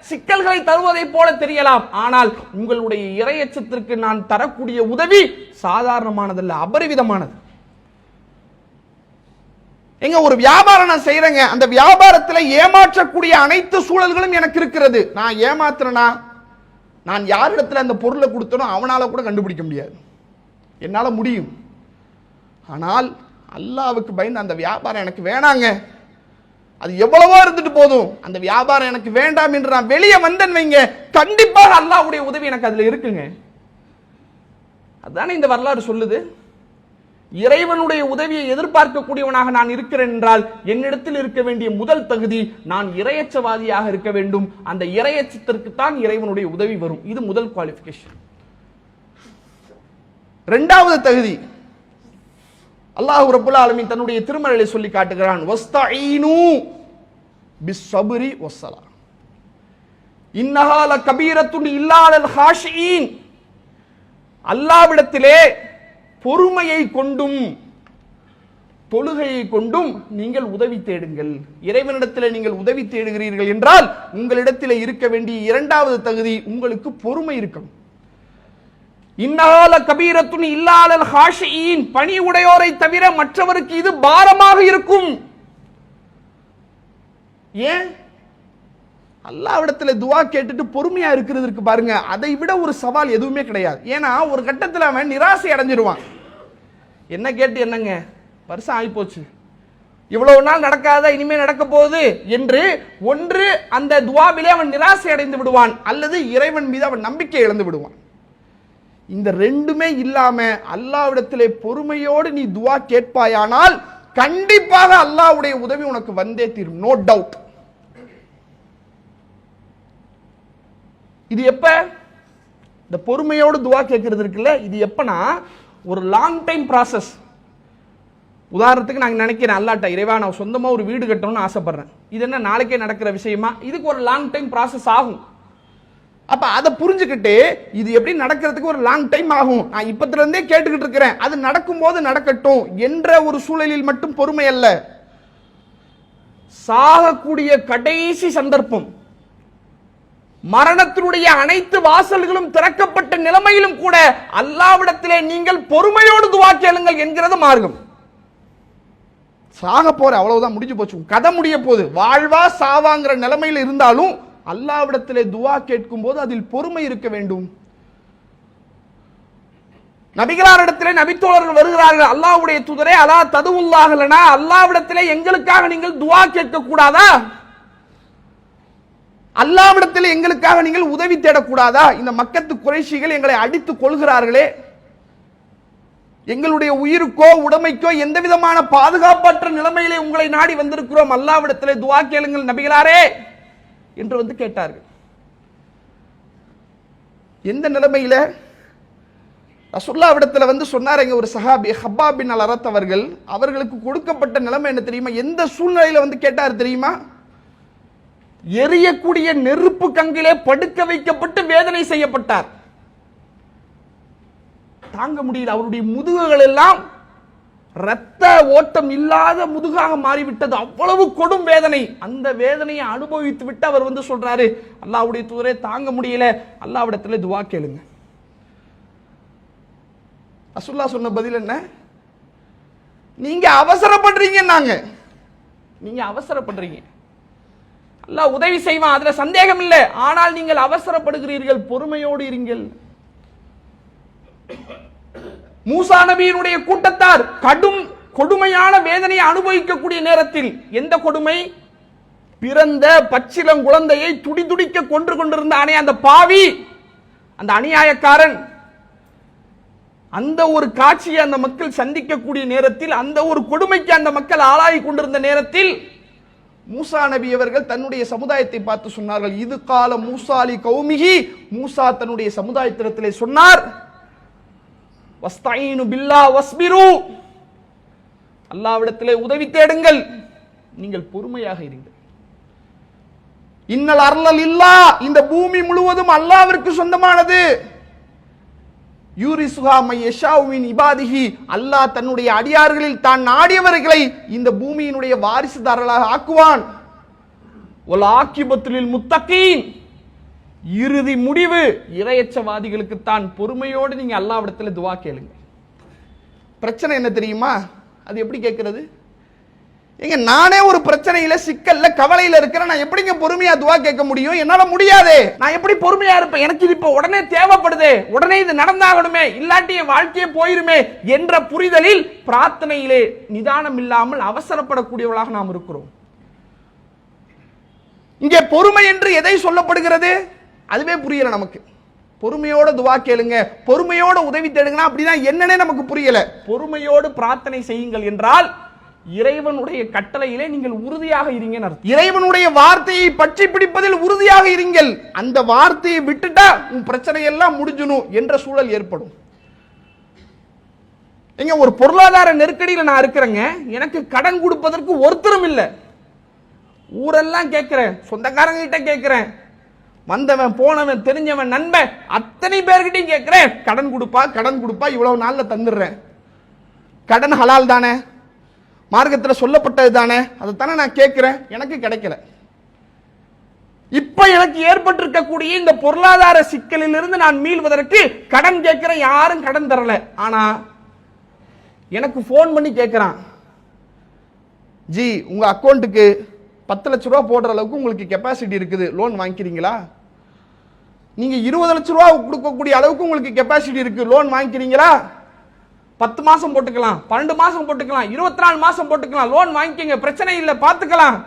சிக்கல்களை தருவதை போல தெரியலாம். ஆனால் உங்களுடைய இறையச்சத்திற்கு நான் தரக்கூடிய உதவி சாதாரணமானதல்ல, அபரிவிதமானது. எங்க ஒரு வியாபாரம் நான் செய்யறேங்க, அந்த வியாபாரத்தில் ஏமாற்றக்கூடிய அனைத்து சூழல்களும் எனக்கு இருக்கிறது. நான் ஏமாத்துறேனா, நான் யாரிடத்துல அந்த பொருளை கொடுத்தனோ அவனால கூட கண்டுபிடிக்க முடியாது. என்னால முடியும். ஆனால் அல்லாஹ்வுக்கு பயந்து அந்த வியாபாரம் எனக்கு வேணாங்க, அது எவ்வளவோ இருந்துட்டு போதும், அந்த வியாபாரம் எனக்கு வேண்டாம் என்று நான் வெளியே வந்தேன் வைங்க, கண்டிப்பாக அல்லாஹ்வுடைய உதவி எனக்கு அதுல இருக்குங்க. அதுதானே இந்த வரலாறு சொல்லுது. இறைவனுடைய உதவியை எதிர்பார்க்கக்கூடியவனாக நான் இருக்கிறேன் என்றால் என்னிடத்தில் இருக்க வேண்டிய முதல் தகுதி நான் இறையச்சவாதியாக இருக்க வேண்டும். அந்த இறையச்சத்திற்கு தான் இறைவனுடைய உதவி வரும். இது முதல் குவாலிஃபிகேஷன். இரண்டாவது தகுதி அல்லாஹ் ரப்பல் ஆலமீன் தன்னுடைய திருமறையிலே சொல்லி காட்டுகிறான், வஸ்தஈனு பிஸ்ஸப்ரி வஸ்ஸலா இன்னஹா லகபீரத்துன் இல்லா அலல் ஹாஷியின். அல்லாஹ்விடத்திலே பொறுமையை கொண்டும் தொழுகையை கொண்டும் நீங்கள் உதவி தேடுங்கள். இறைவனிடத்தில் நீங்கள் உதவி தேடுகிறீர்கள் என்றால் உங்களிடத்தில் இருக்க வேண்டிய இரண்டாவது தகுதி உங்களுக்கு பொறுமை இருக்கணும். இன்னஹா கபீரத்துன் இல்லா அலல் ஹாஷியின், பணி உடையோரை தவிர மற்றவருக்கு இது பாரமாக இருக்கும். ஏன்? அல்லாஹ்விடத்துல துஆ கேட்டுட்டு பொறுமையா இருக்கிறதுக்கு பாருங்க, அதை விட ஒரு சவால் எதுவுமே கிடையாது. ஏன்னா ஒரு கட்டத்தில் அவன் நிராசை அடைஞ்சிருவான். என்ன கேட்டு என்னங்க, வருஷம் ஆகி போச்சு, இவ்வளவு நாள் நடக்காத இனிமே நடக்க போகுது என்று ஒன்று அந்த துஆவிலே அவன் நிராசை அடைந்து விடுவான், அல்லது இறைவன் மீது அவன் நம்பிக்கை இழந்து விடுவான். இந்த ரெண்டுமே இல்லாம அல்லாஹ்விடத்திலே பொறுமையோடு நீ துஆ கேட்பாயானால் கண்டிப்பாக அல்லாஹ்வுடைய உதவி உனக்கு வந்தே தீரும், நோ டவுட். இது எப்ப இந்த பொறுமையோடு துஆ கேட்கிறது இருக்குல்ல, இது எப்பனா ஒரு லாங் டைம் ப்ராசஸ். உதாரணத்துக்கு நான் நினைக்கிறேன், அல்லாட்ட இறைவா நான் சொந்தமா ஒரு வீடு கட்டணும்னு ஆசைப்படுறேன், இது என்ன நாளைக்கே நடக்கிற விஷயமா? இதுக்கு ஒரு லாங் டைம் ப்ராசஸ் ஆகும். அப்ப அதை புரிஞ்சுக்கிட்டு இது எப்படி நடக்கிறதுக்கு ஒரு லாங் டைம் ஆகும், நான் இப்பத்துல இருந்தே கேட்டுக்கிட்டு இருக்கிறேன், அது நடக்கும்போது நடக்கட்டும் என்ற ஒரு சூழலில் மட்டும் பொறுமை அல்ல. சாகக்கூடிய கடைசி சந்தர்ப்பம், மரணத்தினுடைய அனைத்து வாசல்களும் திறக்கப்பட்ட நிலைமையிலும் கூட அல்லாஹ்விடத்திலே நீங்கள் பொறுமையோடு துஆ கேளுங்கள் என்கிறது மார்க்கம். சாக போற, அவ்வளவுதான், முடிஞ்சு போச்சு, கதை முடிய போகுது, வாழ்வா சாவாங்கிற நிலைமையில் இருந்தாலும் அல்லாஹ்விடத்திலே துஆ கேட்கும் போது அதில் பொறுமை இருக்க வேண்டும். நபிகளாரிடத்திலே நபித்தோழர்கள் வருகிறார்கள், அல்லாஹ்வுடைய தூதரே அலா ததுவுல்லாஹ் லனா, அல்லாஹ்விடத்திலே எங்களுக்காக நீங்கள் துஆ கேட்க கூடாதா? அல்லாஹ்விடத்திலே எங்களுக்காக நீங்கள் உதவி தேடக்கூடாதா? இந்த மக்கத்து குறைஷிகள் எங்களை அடித்து கொள்கிறார்களே, எங்களுடைய உயிருக்கோ உடைமைக்கோ எந்த விதமான பாதுகாப்பற்ற நிலைமையிலே உங்களை நாடி வந்திருக்கிறோம், அல்லாஹ்விடத்திலே துஆ கேளுங்கள் நபிகளாரே என்று வந்து கேட்டார்கள். எந்த நிலைமையில? ரசூலுல்லாஹ்விடத்தில் வந்து சொன்னாருங்க ஒரு சஹாபி ஹப்பாப் பின் அல் அரத் அவர்கள், அவர்களுக்கு கொடுக்கப்பட்ட நிலைமை என்ன தெரியுமா? எந்த சூழ்நிலையில வந்து கேட்டார் தெரியுமா? எரியக்கூடிய நெருப்பு கங்கிலே படுக்க வைக்கப்பட்டு வேதனை செய்யப்பட்டார். தாங்க முடியல, அவருடைய முதுகுகள் எல்லாம் இரத்த ஓட்டம் இல்லாத முதுகாக மாறிவிட்டது, அவ்வளவு கொடும் வேதனை. அந்த வேதனையை அனுபவித்து விட்டு அவர் வந்து சொல்றாரு, அல்லாஹ்வுடைய தூதரே தாங்க முடியல, அல்லாஹ்விடத்திலே துஆ கேளுங்க. ரசூலுல்லாஹ் சொன்ன பதில் என்ன? நீங்க அவசரப்படுறீங்க, நீங்க அவசரப்படுறீங்க, அல்லாஹ் உதவி செய்வான், அதுல சந்தேகம் இல்லை, ஆனால் நீங்கள் அவசரப்படுகிறீர்கள், பொறுமையோடு இருங்கள். மூசா நபியினுடைய கூட்டத்தார் கடும் கொடுமையான வேதனையை அனுபவிக்கக்கூடிய நேரத்தில், எந்த கொடுமை? பிறந்த பச்சிளம் குழந்தையை துடிதுடிக்க கொன்று கொண்டிருந்தானே அந்த பாவி, அந்த அநியாயக்காரன், அந்த ஒரு காட்சியை அந்த மக்கள் சந்திக்கக்கூடிய நேரத்தில், அந்த ஒரு கொடுமைக்கு அந்த மக்கள் ஆளாகி கொண்டிருந்த நேரத்தில் மூசா நபி அவர்கள் தன்னுடைய சமுதாயத்தை பார்த்து சொன்னார்கள், இது கால மூசா அலி கௌமிஹி, மூசா தன்னுடைய சமுதாயத்திலே சொன்னார், வஸ்தஈனு பில்லாஹ் வஸ்பிரு, அல்லாஹ்விடத்திலே உதவி தேடுங்கள், நீங்கள் பொறுமையாக இருங்கள். இன்னல் அர்லல் இல்லா, இந்த பூமி முழுவதும் அல்லாஹ்விற்கு சொந்தமானது. யூரிசுஹா மை யஷாஉ மின் இபாதிஹி, அல்லாஹ் தன்னுடைய அடியார்களில் தான் நாடியவர்களை இந்த பூமியினுடைய வாரிசுதாரர்களாக ஆக்குவான். வல் ஆகிபத்துல் முத்தகீன், இறுதி முடிவு இறையச்சவாதிகளுக்கு தான். பொறுமையோடு நீங்க அல்லாஹ்விடத்தில் துஆ கேளுங்க. பிரச்சனை என்ன தெரியுமா? அது எப்படி கேட்கிறது? எங்க நானே ஒரு பிரச்சனையில சிக்கல்ல கவலையில இருக்கிறேன், நான் எப்படிங்க பொறுமையா துவா கேட்க முடியும்? என்னால முடியாது. நான் எப்படி பொறுமையா இருப்பேன்? எனக்கு இது இப்ப உடனே தேவைப்படுது, உடனே இது நடந்தாகணுமே, இல்லாட்டி என் வாழ்க்கையே போயிருமே என்ற புரிதலில் பிரார்த்தனையிலே நிதானம் இல்லாமல் அவசரப்படக்கூடியவர்களாக நாம் இருக்கிறோம். இங்கே பொறுமை என்று எதை சொல்லப்படுகிறது அதுவே புரியல நமக்கு. பொறுமையோட துவா கேளுங்க, பொறுமையோட உதவி தேடுங்க அப்படின்னா என்னன்னே நமக்கு புரியல. பொறுமையோடு பிரார்த்தனை செய்யுங்கள் என்றால் இறைவனுடைய கட்டளையிலே நீங்கள் உறுதியாக இருங்க. இறைவனுடைய வார்த்தையை பற்றி பிடிப்பதில் உறுதியாக இருங்கள். அந்த வார்த்தையை விட்டுட்டா உன் பிரச்சனை எல்லாம் முடிஞ்சணும் என்ற சூழல் ஏற்படும். எங்க ஒரு பொருளாதார நெருக்கடியில் நான் இருக்கிறேங்க, எனக்கு கடன் கொடுப்பதற்கு ஒருத்தரும் இல்லை. ஊரெல்லாம் கேட்கிறேன், சொந்தக்காரங்க கிட்ட கேட்கிறேன், வந்தவன் போனவன் தெரிஞ்சவன் நண்பன் அத்தனை பேர்கிட்டையும் கேட்கிறேன், கடன் கொடுப்பா கடன் கொடுப்பா, இவ்வளவு நாள்ல தந்துடுறேன். கடன் ஹலால் தானே, மார்க்கத்தில் சொல்லப்பட்டது தானே, அதைத்தானே நான் கேட்கிறேன், எனக்கு கிடைக்கல. இப்ப எனக்கு ஏற்பட்டிருக்கக்கூடிய இந்த பொருளாதார சிக்கலில் இருந்து நான் மீள்வதற்கு கடன் கேட்கிறேன், யாரும் கடன் தரல. ஆனா எனக்கு போன் பண்ணி கேட்கிறான், ஜி உங்க அக்கௌண்ட்டுக்கு 10 லட்ச ரூபா போடுற அளவுக்கு உங்களுக்கு கெப்பாசிட்டி இருக்குது, லோன் வாங்கிக்கிறீங்களா? நீங்க 20 லட்ச ரூபா கொடுக்கக்கூடிய அளவுக்கு உங்களுக்கு கெப்பாசிட்டி இருக்கு, லோன் வாங்கிக்கிறீங்களா? 10 மாசம் போட்டுக்கலாம், 12 மாசம் போட்டுக்கலாம், 24 மாசம் போட்டுக்கலாம், லோன் வாங்கிக்கங்க, பிரச்சனை இல்லை, பார்த்துக்கலாம்.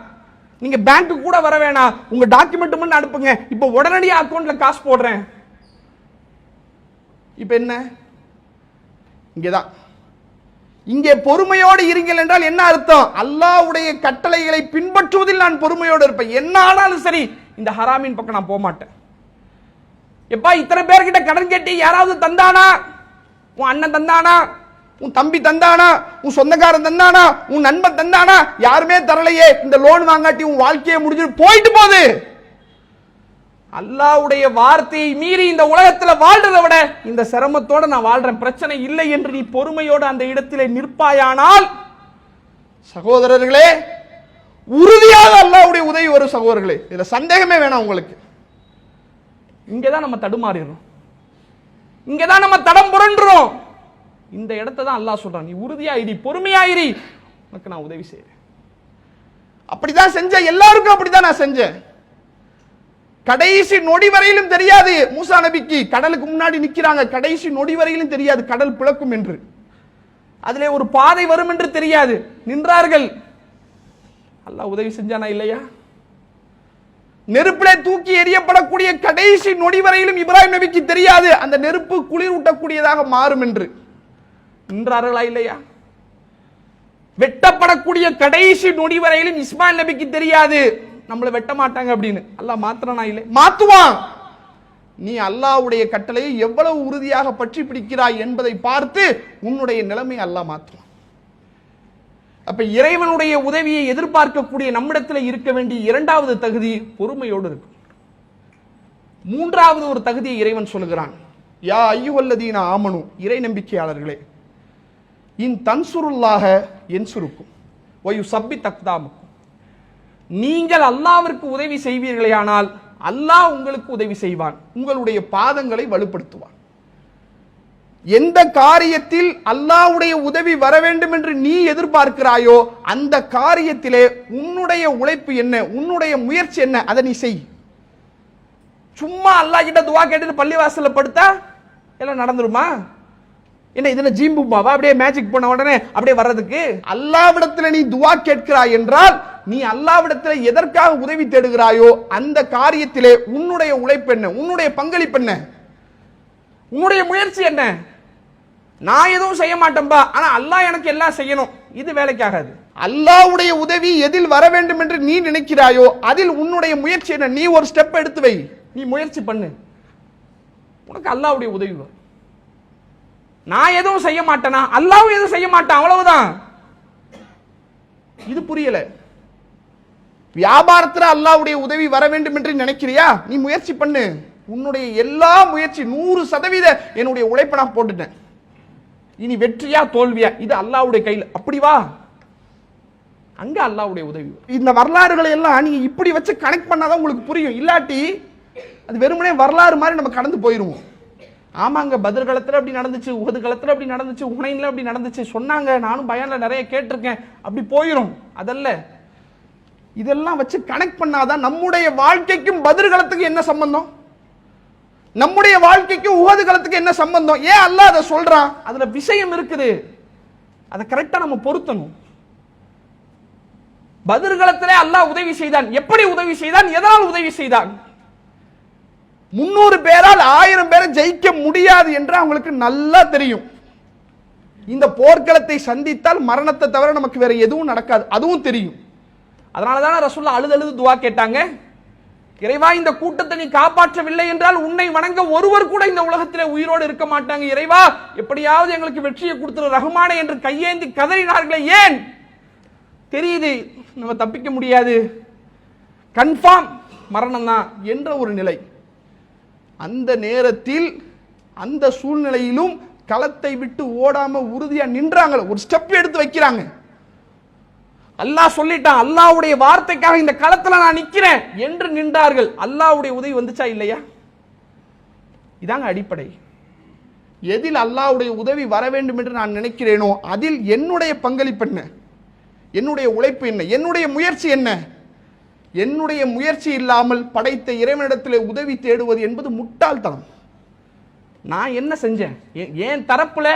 நீங்க பேங்க்கு கூட வர வேணாம், உங்க டாக்குமெண்ட் மட்டும் அனுப்புங்க, இப்ப உடனடியாக அக்கௌண்ட்ல காசு போடுறேன். இப்ப என்ன? இங்கதான் இங்கே பொறுமையோடு இருங்கள் என்றால் என்ன அர்த்தம்? அல்லாஹ்வுடைய கட்டளைகளை பின்பற்றுவதில் நான் பொறுமையோடு இருப்பேன். என்ன ஆனாலும் சரி இந்த ஹராமின் பக்கம் நான் போக மாட்டேன். எப்பா இத்தனை பேர்கிட்ட கடன் கேட்டி யாராவது தந்தானா? உன் அண்ணன் தந்தானா? உன் தம்பி தந்தானா? உன் சொந்தக்காரன் தந்தானா? உன் நண்பன் தந்தானா? யாருமே தரலையே, இந்த லோன் வாங்காட்டி உன் வாழ்க்கையை முடிஞ்சு போயிட்டு போகுது. அல்லாஹ்வுடைய வார்த்தையை மீறி இந்த உலகத்துல வாழ்றதை விட இந்த சிரமத்தோட நான் வாழ்றேன், பிரச்சனை இல்லை என்று நீ பொறுமையோடு அந்த இடத்திலே நிற்பாயானால் சகோதரர்களே உறுதியாக அல்லாஹ்வுடைய உதவி வரும். சகோதரர்களே இதுல சந்தேகமே வேணாம் உங்களுக்கு. இங்கதான் நம்ம தடுமாறிடுறோம், இங்கதான் நம்ம தடம் புரண்டுறோம். இந்த இடத்தை தான் அல்லாஹ் சொல்றான், நீ உறுதியாயிரி, பொறுமையாயிரி, உனக்கு நான் உதவி செய்றேன். அப்படிதான் செஞ்சேன், எல்லாருக்கும் அப்படிதான் நான் செஞ்சேன். கடைசி நொடி வரையிலும் தெரியாது மூசா நபிக்கு, கடலுக்கு முன்னாடி நிக்கிறாங்க, கடைசி நொடி வரையிலும் தெரியாது கடல் பிளக்கும் என்று, அதிலே ஒரு பாதை வரும் என்று தெரியாது, நின்றார்கள். அல்லாஹ் உதவி செஞ்சானா இல்லையா? நெருப்பிலே தூக்கி எறியப்படக்கூடிய கடைசி நொடி வரையிலும் இப்ராஹிம் நபிக்கு தெரியாது அந்த நெருப்பு குளிர் ஊட்டக்கூடியதாக மாறும் என்று, நின்றார்களா இல்லையா? வெட்டப்படக்கூடிய கடைசி நொடி வரையிலும் இஸ்மாயில் நபிக்கு தெரியாது நம்மளை வெட்ட மாட்டாங்க அப்படின்னு. அல்லாஹ் மாத்திரனா இல்லை, மாத்துவான். நீ அல்லாஹ்வுடைய கட்டளையை எவ்வளவு உறுதியாக பற்றி பிடிக்கிறாய் என்பதை பார்த்து உன்னுடைய நிலைமை அல்லாஹ் மாற்றுவான். அப்ப இறைவனுடைய உதவியை எதிர்பார்க்கக்கூடிய நம்மிடத்தில் இருக்க வேண்டிய இரண்டாவது தகுதி பொறுமையோடு இருக்கும். மூன்றாவது ஒரு தகுதியை இறைவன் சொல்லுகிறான், யா அய்யுஹல்லதீன ஆமனு, இறை நம்பிக்கையாளர்களே, இன் தன்சுருல்லாஹ யன்சுருக்கும் வ யுஸப்பித் அக்தாமக்கும், நீங்கள் அல்லாஹ்விற்கு உதவி செய்வீர்களேயானால் அல்லாஹ் உங்களுக்கு உதவி செய்வான், உங்களுடைய பாதங்களை வலுப்படுத்துவான். எந்த காரியத்தில் அல்லாஹ்வுடைய உதவி வர வேண்டும் என்று நீ எதிர்பார்க்கிறாயோ அந்த காரியத்திலே உன்னுடைய உழைப்பு என்ன, உன்னுடைய முயற்சி என்ன, அதை நீ செய். சும்மா அல்லாஹ் கிட்ட துவா கேட்டு பள்ளிவாசல்ல படுத்தா எல்லாம் நடந்துருமா? என்ன இதுல ஜீம்புமாவா அப்படியே மேஜிக் பண்ண உடனே அப்படியே வர்றதுக்கு? அல்லாஹ்விடத்தில் நீ துவா கேட்கிறாய் என்றால் நீ அல்லாஹ்விடத்தில் எதற்காக உதவி தேடுகிறாயோ அந்த காரியத்திலே உன்னுடைய உழைப்பு என்ன, உன்னுடைய பங்களிப்பு என்ன, உன்னுடைய முயற்சி என்ன? நான் எதுவும் செய்ய மாட்டேன்பா, ஆனா அல்லாஹ் எனக்கு எல்லாம் செய்யணும், இது வேலைக்காகாது. அல்லாஹ்வுடைய உதவி எதில் வர வேண்டும் என்று நீ நினைக்கிறாயோ அதில் உன்னுடைய முயற்சி என்ன, நீ ஒரு ஸ்டெப் எடுத்து வை, நீ முயற்சி பண்ணு, உனக்கு அல்லாஹ்வுடைய உதவி வரும். நான் எதுவும் செய்ய மாட்டேனா, அல்லாஹ் எதுவும் செய்ய மாட்டான், அவ்வளவுதான். இது புரியல. வியாபாரத்தில் அல்லாஹ்வுடைய உதவி வர வேண்டும் என்று நினைக்கிறியா, நீ முயற்சி பண்ணு. உன்னுடைய எல்லா முயற்சி 100% என்னுடைய உழைப்பை நான் போட்டுட்டேன், இனி வெற்றியா தோல்வியா இது அல்லாஹ்வுடைய கையில், அப்படி வா, அங்க அல்லாஹ்வுடைய உதவி. இந்த வரலாறுகளை எல்லாம் நீங்க இப்படி வச்சு கனெக்ட் பண்ணாதான் உங்களுக்கு புரியும், இல்லாட்டி அது வெறுமனே வரலாறு மாதிரி நம்ம கடந்து போயிருவோம். ஆமாங்க, பத்ர் களத்துல அப்படி நடந்துச்சு, உஹது களத்துல அப்படி நடந்துச்சு, ஹுனைன்ல அப்படி நடந்துச்சு சொன்னாங்க, நானும் பயான்ல நிறைய கேட்டிருக்கேன், அப்படி போயிரும். அதல்ல, இதெல்லாம் வச்சு கனெக்ட் பண்ணாதான் நம்முடைய வாழ்க்கைக்கும் பத்ர் களத்துக்கு என்ன சம்பந்தம், நம்முடைய வாழ்க்கைக்கும் உஹது களத்துக்கு என்ன சம்பந்தம், ஏன் அல்லாஹ் அதை சொல்றான்? அதுல விஷயம் இருக்குது, அதை கரெக்டா நம்ம பொருத்தணும். பத்ர் களத்திலே அல்லாஹ் உதவி செய்தான். எப்படி உதவி செய்தான், எதனால் உதவி செய்தான்? 300 பேரால் 1000 பேரை ஜெயிக்க முடியாது என்று அவங்களுக்கு நல்லா தெரியும். இந்த போர்க்களத்தை சந்தித்தால் மரணத்தை தவிர நமக்கு வேற எதுவும் நடக்காது, அதுவும் தெரியும். அதனால தானே ரசூலுல்லாஹ் அழுது துவா கேட்டாங்க, இறைவா இந்த கூட்டத்தை நீ காப்பாற்றவில்லை என்றால் உன்னை வணங்க ஒருவர் கூட இந்த உலகத்திலே உயிரோடு இருக்க மாட்டாங்க, இறைவா எப்படியாவது எங்களுக்கு வெற்றியை கொடுத்துரு ரஹ்மானே என்று கையேந்தி கதறினார்களே. ஏன்? தெரியுது நம்ம தப்பிக்க முடியாது, கன்ஃபார்ம் மரணம் தான் என்ற ஒரு நிலை. அந்த நேரத்தில் அந்த சூழ்நிலையிலும் களத்தை விட்டு ஓடாம உறுதியா நின்றாங்க, ஒரு ஸ்டெப் எடுத்து வைக்கிறாங்க. அல்லாஹ் சொல்லிட்டான், அல்லாஹ்வுடைய வார்த்தைக்காக இந்த களத்துல நான் நிக்கிறேன் என்று நின்றார்கள். அல்லாஹ்வுடைய உதவி வந்துச்சா இல்லையா? இதாங்க அடிப்படை. எதில் அல்லாஹ்வுடைய உதவி வர வேண்டும் என்று நான் நினைக்கிறேனோ அதில் என்னுடைய பங்களிப்பு என்ன, என்னுடைய உழைப்பு என்ன, என்னுடைய முயற்சி என்ன? என்னுடைய முயற்சி இல்லாமல் படைத்த இறைவனிடத்தில் உதவி தேடுவது என்பது முட்டாள்தனம். நான் என்ன செஞ்சேன், என் தரப்புல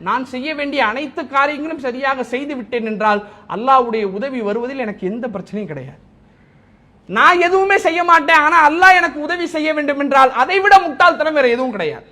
நான் செய்ய வேண்டிய அனைத்து காரியங்களும் சரியாக செய்து விட்டேன் என்றால் அல்லாஹ்வுடைய உதவி வருவதில் எனக்கு எந்த பிரச்சனையும் கிடையாது. நான் எதுவுமே செய்ய மாட்டேன், ஆனா அல்லாஹ் எனக்கு உதவி செய்ய வேண்டும் என்றால் அதை விட முட்டாள்தனம் வேற எதுவும் கிடையாது.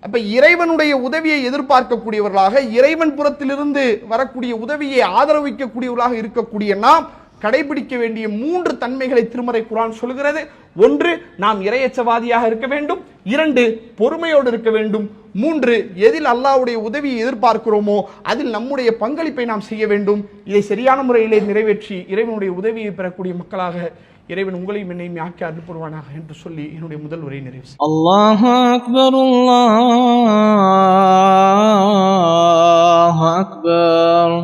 அப்ப இறைவனுடைய உதவியை எதிர்பார்க்கக்கூடியவர்களாக, இறைவன் புறத்திலிருந்து வரக்கூடிய உதவியை ஆதரவிக்கக்கூடியவர்களாக இருக்கக்கூடிய நாம் கடைபிடிக்க வேண்டிய 3 தன்மைகளை திருமறை குர்ஆன் சொல்கிறது. 1, நாம் இறையச்சவாதியாக இருக்க வேண்டும். 2, பொறுமையோடு இருக்க வேண்டும். 3, எதில் அல்லாஹ்வுடைய உதவியை எதிர்பார்க்கிறோமோ அதில் நம்முடைய பங்களிப்பை நாம் செய்ய வேண்டும். இதை சரியான முறையிலே நிறைவேற்றி இறைவனுடைய உதவியை பெறக்கூடிய மக்களாக இறைவன் உங்களையும் என்னையும் ஆக்கி அருள் புரிவானாக என்று சொல்லி என்னுடைய முதல் உரையை நிறைவு செய்கிறேன். அல்லாஹு அக்பர், அல்லாஹு அக்பர்.